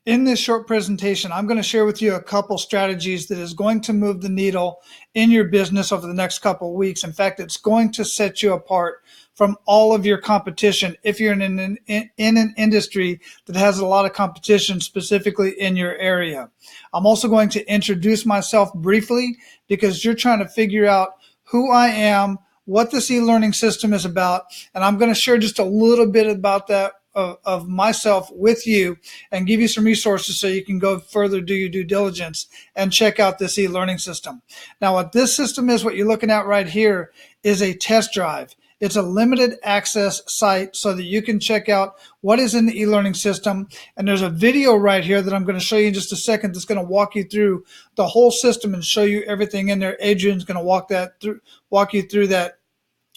In this short presentation, I'm going to share with you a couple strategies that is going to move the needle in your business over the next couple of weeks. In fact, it's going to set you apart from all of your competition if you're in an industry that has a lot of competition, specifically in your area. I'm also going to introduce myself briefly because you're trying to figure out who I am, what this e-learning system is about, and I'm going to share just a little bit about that of myself with you and give you some resources so you can go further, do your due diligence, and check out this e-learning system. Now, what this system is, what you're looking at right here, is a test drive. It's a limited access site so that you can check out what is in the e-learning system. And there's a video right here that I'm going to show you in just a second that's going to walk you through the whole system and show you everything in there. Adrian's going to walk you through that,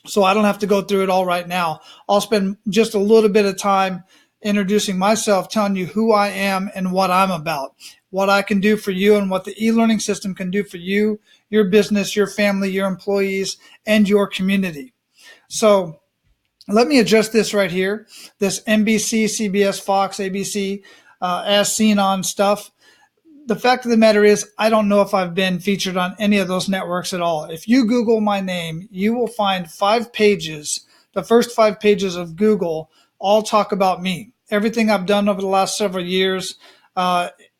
so I don't have to go through it all right now. I'll spend just a little bit of time introducing myself, telling you who I am and what I'm about, what I can do for you, and what the e-learning system can do for you, your business, your family, your employees, and your community. So let me address this right here, this NBC, CBS, Fox, ABC, as seen on stuff. The fact of the matter is, I don't know if I've been featured on any of those networks at all. If you Google my name, you will find 5 pages. The first 5 pages of Google all talk about me. Everything I've done over the last several years,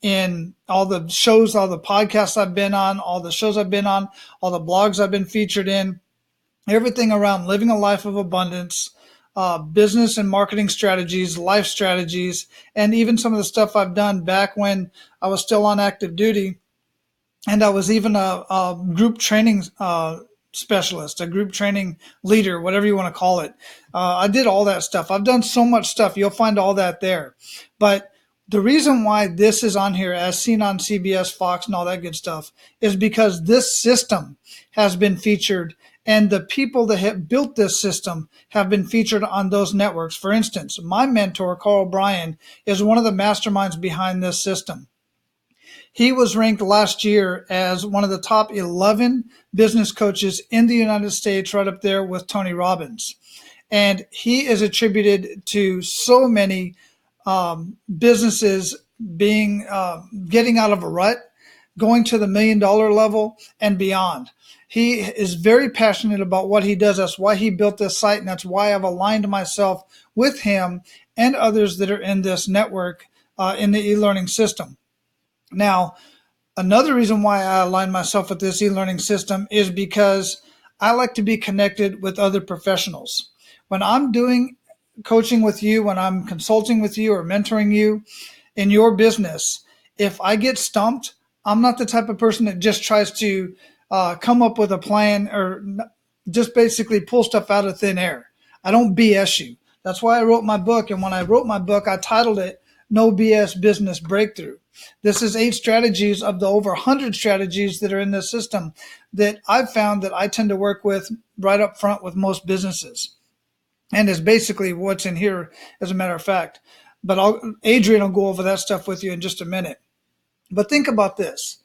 in all the shows, all the podcasts I've been on, all the shows I've been on, all the blogs I've been featured in, everything around living a life of abundance, business and marketing strategies, life strategies, and even some of the stuff I've done back when I was still on active duty. And I was even a group training specialist, a group training leader, whatever you want to call it. I did all that stuff. I've done so much stuff. You'll find all that there. But the reason why this is on here, as seen on CBS, Fox, and all that good stuff, is because this system has been featured, and the people that have built this system have been featured on those networks. For instance, my mentor, Carl Bryan, is one of the masterminds behind this system. He was ranked last year as one of the top 11 business coaches in the United States, right up there with Tony Robbins. And he is attributed to so many businesses being getting out of a rut, going to the $1 million level and beyond. He is very passionate about what he does. That's why he built this site, and that's why I've aligned myself with him and others that are in this network in the e-learning system. Now, another reason why I align myself with this e-learning system is because I like to be connected with other professionals. When I'm doing coaching with you, when I'm consulting with you or mentoring you in your business, if I get stumped, I'm not the type of person that just tries to come up with a plan or just basically pull stuff out of thin air. I don't BS you. That's why I wrote my book. And when I wrote my book, I titled it No BS Business Breakthrough. This is 8 strategies of the over 100 strategies that are in this system that I've found that I tend to work with right up front with most businesses. And is basically what's in here, as a matter of fact. But Adrian will go over that stuff with you in just a minute. But think about this.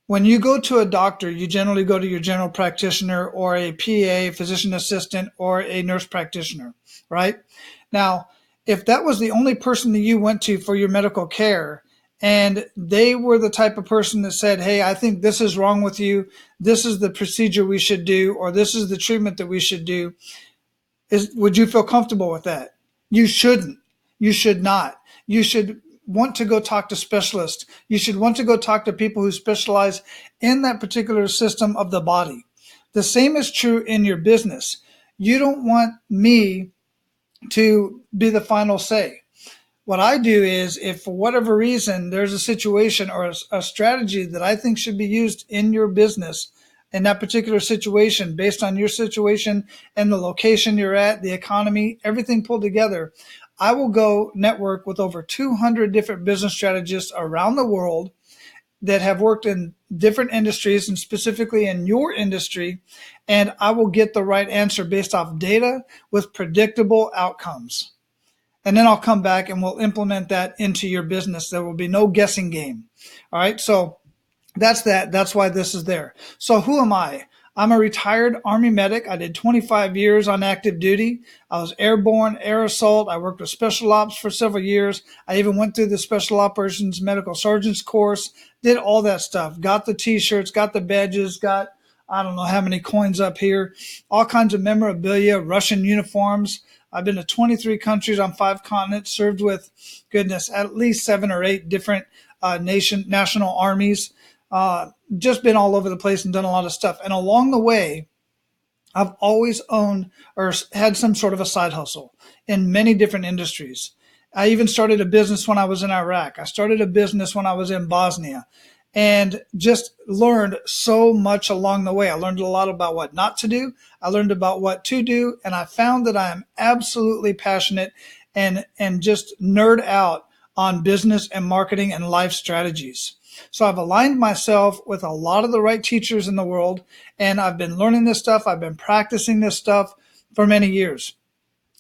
When you go to a doctor, you generally go to your general practitioner or a PA, physician assistant, or a nurse practitioner, right? Now, if that was the only person that you went to for your medical care, and they were the type of person that said, hey, I think this is wrong with you, this is the procedure we should do, or this is the treatment that we should do, would you feel comfortable with that? You shouldn't. You should not. You should want to go talk to specialists. You should want to go talk to people who specialize in that particular system of the body. The same is true in your business. You don't want me to be the final say. What I do is, if for whatever reason there's a situation or a strategy that I think should be used in your business, in that particular situation, based on your situation and the location you're at, the economy, everything pulled together, I will go network with over 200 different business strategists around the world that have worked in different industries and specifically in your industry, and I will get the right answer based off data with predictable outcomes. And then I'll come back and we'll implement that into your business. There will be no guessing game. All right, so that's that. That's why this is there. So who am I? I'm a retired Army medic. I did 25 years on active duty. I was airborne, air assault. I worked with special ops for several years. I even went through the special operations medical sergeant's course, did all that stuff, got the t-shirts, got the badges, got I don't know how many coins up here, all kinds of memorabilia, Russian uniforms. I've been to 23 countries on 5 continents, served with, goodness, at least 7 or 8 different national armies. Just been all over the place and done a lot of stuff. And along the way, I've always owned or had some sort of a side hustle in many different industries. I even started a business when I was in Iraq. I started a business when I was in Bosnia and just learned so much along the way. I learned a lot about what not to do. I learned about what to do. And I found that I am absolutely passionate and just nerd out on business and marketing and life strategies. So I've aligned myself with a lot of the right teachers in the world, and I've been learning this stuff. I've been practicing this stuff for many years.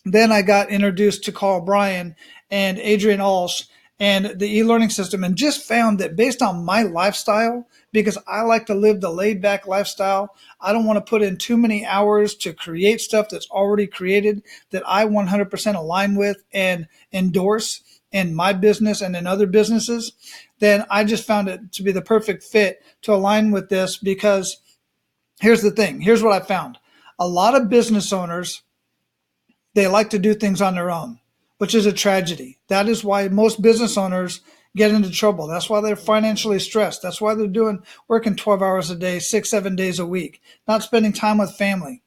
Then I got introduced to Carl Bryan and Adrian Alsh and the e-learning system, and just found that based on my lifestyle, because I like to live the laid back lifestyle, I don't want to put in too many hours to create stuff that's already created that I 100% align with and endorse in my business and in other businesses, then I just found it to be the perfect fit to align with this. Because here's the thing. Here's what I found. A lot of business owners, they like to do things on their own, which is a tragedy. That is why most business owners get into trouble. That's why they're financially stressed. That's why they're working 12 hours a day, 6, 7 days a week, not spending time with family,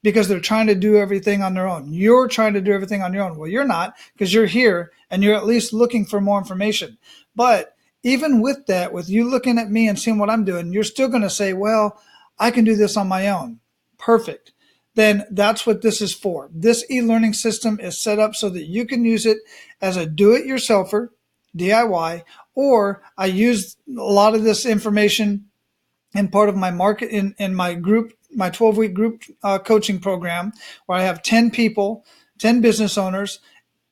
because they're trying to do everything on their own. You're trying to do everything on your own. Well, you're not, because you're here and you're at least looking for more information. But even with that, with you looking at me and seeing what I'm doing, you're still going to say, well, I can do this on my own. Perfect. Then that's what this is for. This e-learning system is set up so that you can use it as a do-it-yourselfer, DIY, or I use a lot of this information in part of my market in my group, my 12-week group coaching program, where I have 10 people, 10 business owners,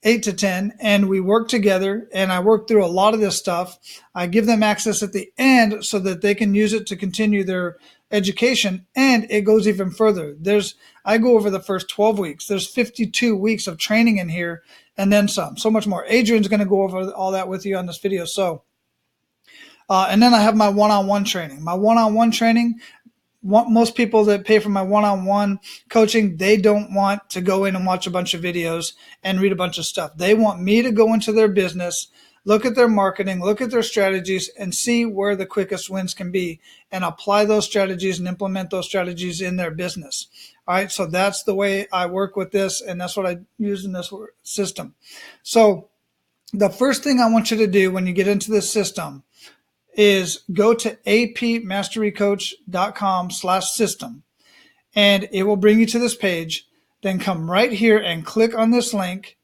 8 to 10, and we work together, and I work through a lot of this stuff. I give them access at the end so that they can use it to continue their education, and it goes even further. I go over the first 12 weeks. There's 52 weeks of training in here, and then some, so much more. Adrian's going to go over all that with you on this video. And then I have my one-on-one training. My one-on-one training, most people that pay for my one-on-one coaching, they don't want to go in and watch a bunch of videos and read a bunch of stuff. They want me to go into their business, look at their marketing, look at their strategies, and see where the quickest wins can be, and apply those strategies and implement those strategies in their business. All right, so that's the way I work with this, and that's what I use in this system. So the first thing I want you to do when you get into this system is go to apmasterycoach.com/system, and it will bring you to this page. Then come right here and click on this link.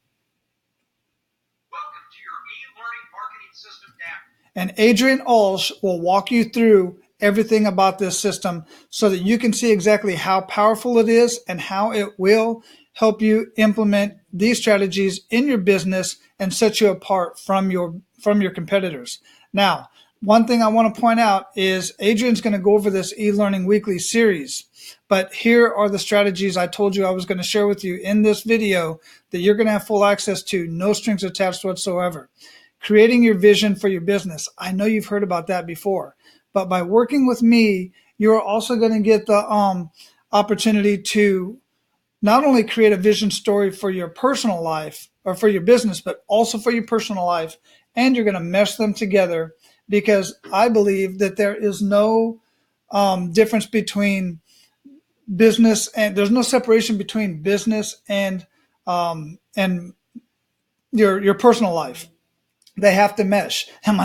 Welcome to your e-learning marketing system app. And Adrian Alsh will walk you through everything about this system so that you can see exactly how powerful it is and how it will help you implement these strategies in your business and set you apart from your competitors. Now, one thing I want to point out is Adrian's going to go over this e-learning weekly series, but here are the strategies I told you I was going to share with you in this video that you're going to have full access to, no strings attached whatsoever. Creating your vision for your business. I know you've heard about that before, but by working with me, you're also going to get the opportunity to not only create a vision story for your personal life or for your business, but also for your personal life, and you're going to mesh them together, because I believe that there is no difference between business, and there's no separation between business and your personal life. They have to mesh. And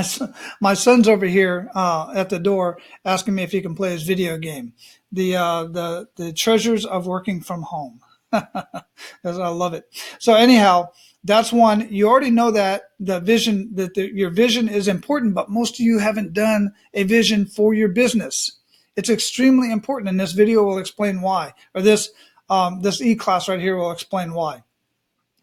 my son's over here at the door asking me if he can play his video game, the treasures of working from home. Because I love it. So anyhow, that's one. You already know that the vision, your vision is important, but most of you haven't done a vision for your business. It's extremely important, and this video will explain why, or this e-class right here will explain why.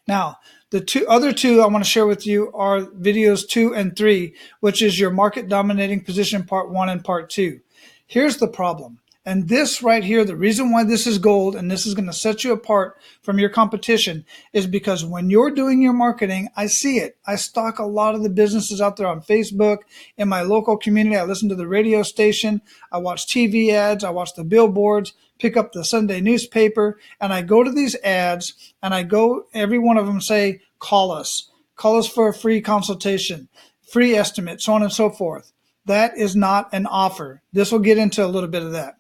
Now, the other two I want to share with you are videos 2 and 3, which is your market dominating position part 1 and part 2. Here's the problem. And this right here, the reason why this is gold and this is going to set you apart from your competition is because when you're doing your marketing, I see it. I stalk a lot of the businesses out there on Facebook, in my local community. I listen to the radio station. I watch TV ads. I watch the billboards, pick up the Sunday newspaper, and I go to these ads and I go, every one of them say, call us. Call us for a free consultation, free estimate, so on and so forth. That is not an offer. This will get into a little bit of that.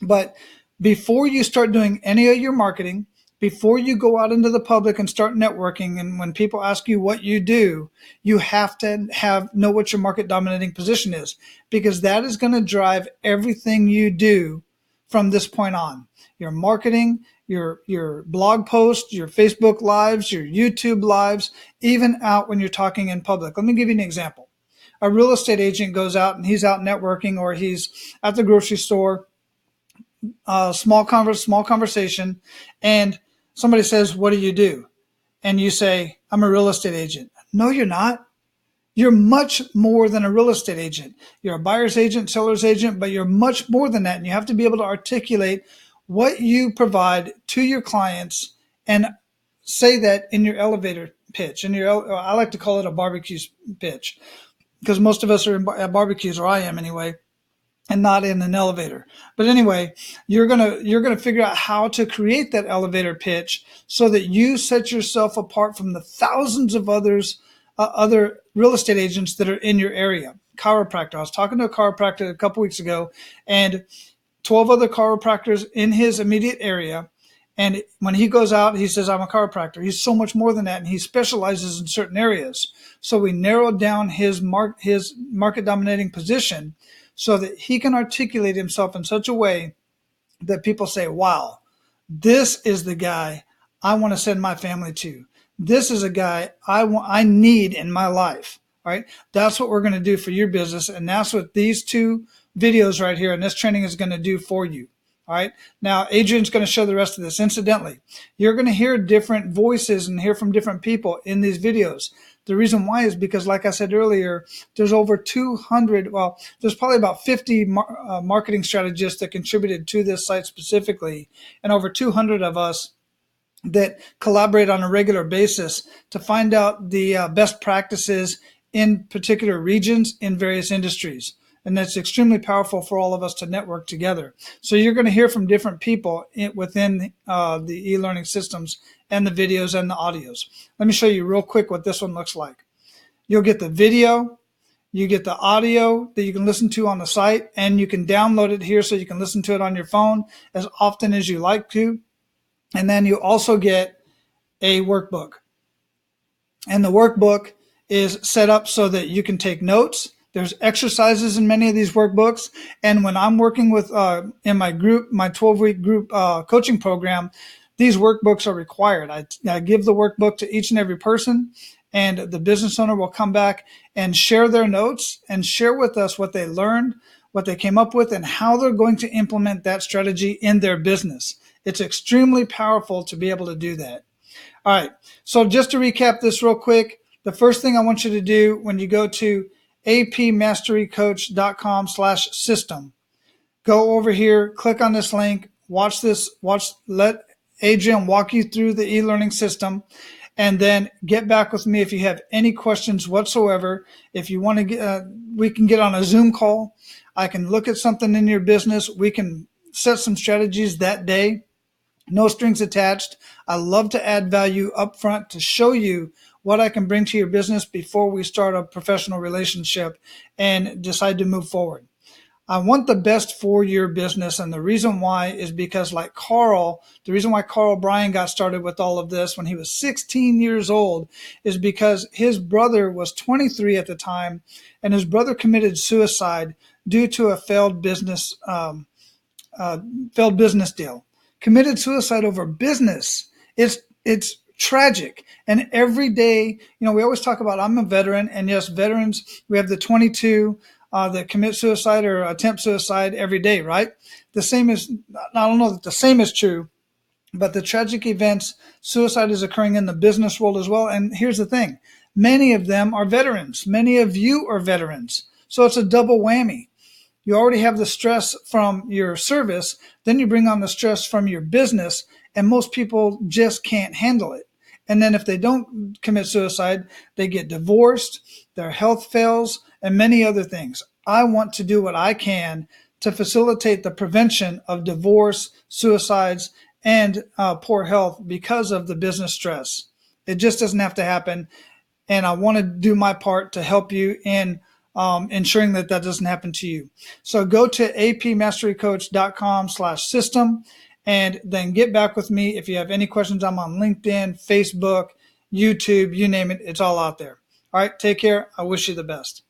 But before you start doing any of your marketing, before you go out into the public and start networking, and when people ask you what you do, you have to know what your market dominating position is, because that is going to drive everything you do from this point on. Your marketing, your blog posts, your Facebook lives, your YouTube lives, even out when you're talking in public. Let me give you an example. A real estate agent goes out and he's out networking, or he's at the grocery store, small conversation, and somebody says, "What do you do?" And you say, "I'm a real estate agent." No, you're not. You're much more than a real estate agent. You're a buyer's agent, seller's agent, but you're much more than that. And you have to be able to articulate what you provide to your clients and say that in your elevator pitch. I like to call it a barbecue pitch, because most of us are at barbecues, or I am anyway, and not in an elevator. But anyway, you're gonna figure out how to create that elevator pitch so that you set yourself apart from the thousands of other real estate agents that are in your area. Chiropractor. I was talking to a chiropractor a couple weeks ago, and 12 other chiropractors in his immediate area. And when he goes out, he says, "I'm a chiropractor." He's so much more than that, and he specializes in certain areas. So we narrowed down his market dominating position so that he can articulate himself in such a way that people say, "Wow, this is the guy I want to send my family to. This is a guy I need in my life." Right? That's what we're going to do for your business, and that's what these two videos right here and this training is going to do for you. All right. Now, Adrian's going to show the rest of this. Incidentally, you're going to hear different voices and hear from different people in these videos. The reason why is because, like I said earlier, there's over 200, well, there's probably about 50 marketing strategists that contributed to this site specifically, and over 200 of us that collaborate on a regular basis to find out the best practices in particular regions in various industries. And that's extremely powerful for all of us to network together. So you're going to hear from different people within the e-learning systems and the videos and the audios. Let me show you real quick what this one looks like. You'll get the video, you get the audio that you can listen to on the site, and you can download it here so you can listen to it on your phone as often as you like to. And then you also get a workbook. And the workbook is set up so that you can take notes. There's exercises in many of these workbooks. And when I'm working with in my group, my 12-week group coaching program, these workbooks are required. I give the workbook to each and every person, and the business owner will come back and share their notes and share with us what they learned, what they came up with, and how they're going to implement that strategy in their business. It's extremely powerful to be able to do that. All right. So just to recap this real quick, the first thing I want you to do when you go to apmasterycoach.com/system, go over here, click on this link, let Adrian walk you through the e-learning system, and then get back with me if you have any questions whatsoever. If you want to get, we can get on a Zoom call. I can look at something in your business. We can set some strategies that day. No strings attached. I love to add value up front to show you what I can bring to your business before we start a professional relationship and decide to move forward. I want the best for your business, and the reason why is because, like Carl, the reason why Carl Bryan got started with all of this when he was 16 years old is because his brother was 23 at the time, and his brother committed suicide due to a failed business deal. Committed suicide over business. It's tragic. And every day, we always talk about, I'm a veteran, and yes, veterans, we have the 22 that commit suicide or attempt suicide every day, right? The same is, I don't know that the same is true, but the tragic events, suicide is occurring in the business world as well. And here's the thing, many of them are veterans. Many of you are veterans. So it's a double whammy. You already have the stress from your service, then you bring on the stress from your business, and most people just can't handle it. And then if they don't commit suicide, they get divorced, their health fails, and many other things. I want to do what I can to facilitate the prevention of divorce, suicides, and poor health because of the business stress. It just doesn't have to happen. And I want to do my part to help you in ensuring that that doesn't happen to you. So go to apmasterycoach.com/system and then get back with me. If you have any questions, I'm on LinkedIn, Facebook, YouTube, you name it. It's all out there. All right. Take care. I wish you the best.